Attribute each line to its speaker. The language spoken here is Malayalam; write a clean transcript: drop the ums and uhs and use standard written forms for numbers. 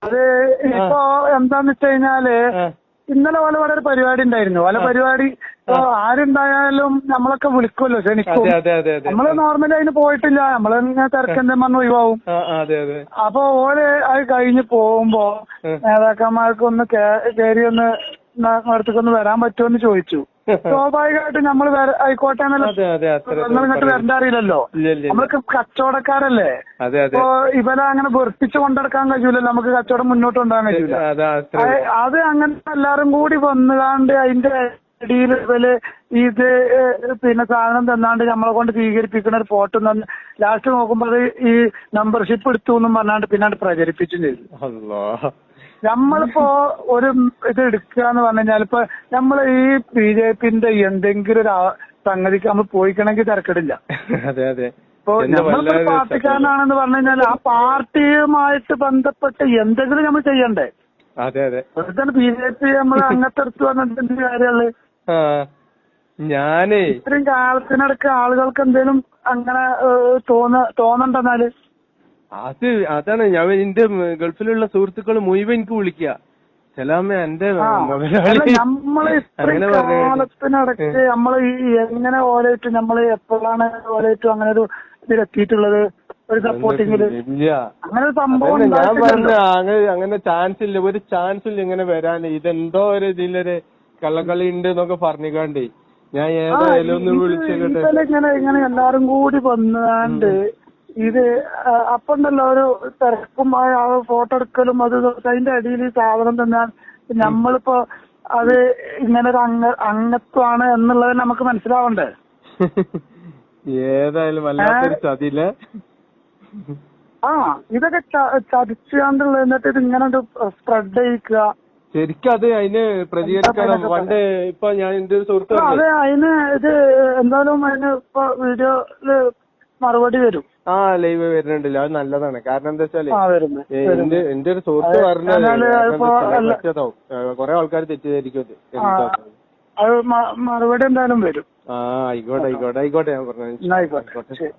Speaker 1: അത് ഇപ്പൊ എന്താന്ന് വെച്ച് കഴിഞ്ഞാല് ഇന്നലെ ഓല ഇവിടെ ഒരു പരിപാടി ഉണ്ടായിരുന്നു. ഓല പരിപാടി ഇപ്പൊ ആരുണ്ടായാലും നമ്മളൊക്കെ വിളിക്കുമല്ലോ, ക്ഷണിക്കും. നമ്മള് നോർമലി അതിന് പോയിട്ടില്ല, നമ്മളിങ്ങനെ തിരക്കെന്താ പറഞ്ഞ് ഒഴിവാവും. അപ്പൊ ഓല് അത് കഴിഞ്ഞ് പോകുമ്പോ നേതാക്കന്മാർക്ക് ഒന്ന് കയറി ഒന്ന് അടുത്തേക്കൊന്ന് വരാൻ പറ്റുമെന്ന് ചോദിച്ചു. സ്വാഭാവികമായിട്ട് നമ്മൾ ആയിക്കോട്ടെ നിങ്ങൾ ഇങ്ങോട്ട് വരണ്ട അറിയില്ലല്ലോ, നമ്മൾക്ക് കച്ചവടക്കാരല്ലേ. ഇപ്പൊ ഇവരെ അങ്ങനെ വെറുപ്പിച്ച് കൊണ്ടെടുക്കാൻ കഴിയൂലല്ലോ, നമുക്ക് കച്ചവടം മുന്നോട്ട് കൊണ്ടുപോകാൻ കഴിയൂല. അത് അങ്ങനെ എല്ലാരും കൂടി വന്നുകാണ്ട് അതിന്റെ ഇടയിൽ ഇവര് ഇത് പിന്നെ സാധനം തന്നാണ്ട് നമ്മളെ കൊണ്ട് സ്വീകരിപ്പിക്കുന്ന ഒരു ഫോട്ടോ തന്നെ ലാസ്റ്റ് നോക്കുമ്പോ അത് ഈ മെമ്പർഷിപ്പ് എടുത്തു എന്നും പറഞ്ഞാണ്ട് പിന്നാണ്ട് പ്രചരിപ്പിച്ചും ചെയ്തു. നമ്മളിപ്പോ ഒരു ഇത് എടുക്കുക എന്ന് പറഞ്ഞു കഴിഞ്ഞാൽ ഇപ്പൊ നമ്മള് ഈ BJPന്റെ എന്തെങ്കിലും ഒരു സംഗതിക്ക് നമ്മൾ പോയിക്കണമെങ്കിൽ തിരക്കിടില്ല. ഇപ്പൊ നമ്മളിപ്പോ പാർട്ടിക്കാരനാണെന്ന് പറഞ്ഞു കഴിഞ്ഞാൽ ആ പാർട്ടിയുമായിട്ട് ബന്ധപ്പെട്ട് എന്തെങ്കിലും നമ്മൾ ചെയ്യണ്ടേ. BJP നമ്മൾ അങ്ങനത്തെ എടുത്തു പറഞ്ഞിട്ട് കാര്യമുള്ളു. ഇത്രയും കാലത്തിനടക്ക് ആളുകൾക്ക് എന്തെങ്കിലും അങ്ങനെ തോന്നണ്ടെന്നാല്
Speaker 2: അതാണ് ഞാൻ എന്റെ ഗൾഫിലുള്ള സുഹൃത്തുക്കൾ മുഴുവൻ എനിക്ക് വിളിക്കുക, സലാമേ എന്റെ
Speaker 1: നമ്മള് ഇത്രയും കാലത്തിനടക്ക് നമ്മള് ഈ എങ്ങനെ ഓലേറ്റ് നമ്മള് എപ്പോഴാണ് ഓലേറ്റും അങ്ങനെ ഒരു ഇതിലെത്തിയിട്ടുള്ളത് ഒരു സപ്പോർട്ടിങ്ങില് അങ്ങനെ ഒരു സംഭവം
Speaker 2: ഞാൻ പറഞ്ഞ അങ്ങനെ ചാൻസ് ഇല്ല, ഒരു ചാൻസ് ഇല്ല ഇങ്ങനെ വരാൻ. ഇതെന്തോ ഒരു ഇതിലൊരു കള്ളക്കളി ഉണ്ട് എന്നൊക്കെ പറഞ്ഞിക്കാണ്ടേ ഞാൻ ഏതായാലും ഒന്ന് വിളിച്ചോട്ടെ.
Speaker 1: ഇങ്ങനെ എല്ലാരും കൂടി വന്നാണ്ട് ഇത് അപ്പണ്ടല്ലോ ഒരു തിരക്കും ഫോട്ടോ എടുക്കലും അത് അതിന്റെ അടിയിൽ സാധനം തന്നാൽ നമ്മളിപ്പോ അത് ഇങ്ങനെ ഒരു അംഗത്വമാണ് എന്നുള്ളത് നമുക്ക് മനസ്സിലാവണ്ടേ.
Speaker 2: ഏതായാലും വല്ലാത്തൊരു ചതിയില്ലേ.
Speaker 1: ഇതൊക്കെ ചതിച്ചുകൊണ്ടുള്ള എന്നിട്ട് ഇത് ഇങ്ങനെ സ്പ്രെഡ് ചെയ്യിക്കുക.
Speaker 2: ശരിക്കും അത് അതിന് പ്രതികരിക്കണം. പണ്ട് ഇപ്പൊ ഞാൻ എന്റെ ഒരു സുഹൃത്ത്
Speaker 1: അതെ അതിന് ഇത് എന്തായാലും അതിന് ഇപ്പൊ വീഡിയോയില് മറുപടി വരും.
Speaker 2: ലൈവ് വരുന്നുണ്ടല്ലോ, അത് നല്ലതാണ്. കാരണം എന്താ വെച്ചാല് എന്റെ ഒരു സുഹൃത്ത് പറഞ്ഞത് കൊറേ ആൾക്കാർ തെറ്റിദ്ധരിക്കും.
Speaker 1: അത് മറുപടി എന്തായാലും വരും.
Speaker 2: ആയിക്കോട്ടെ ഞാൻ പറഞ്ഞു.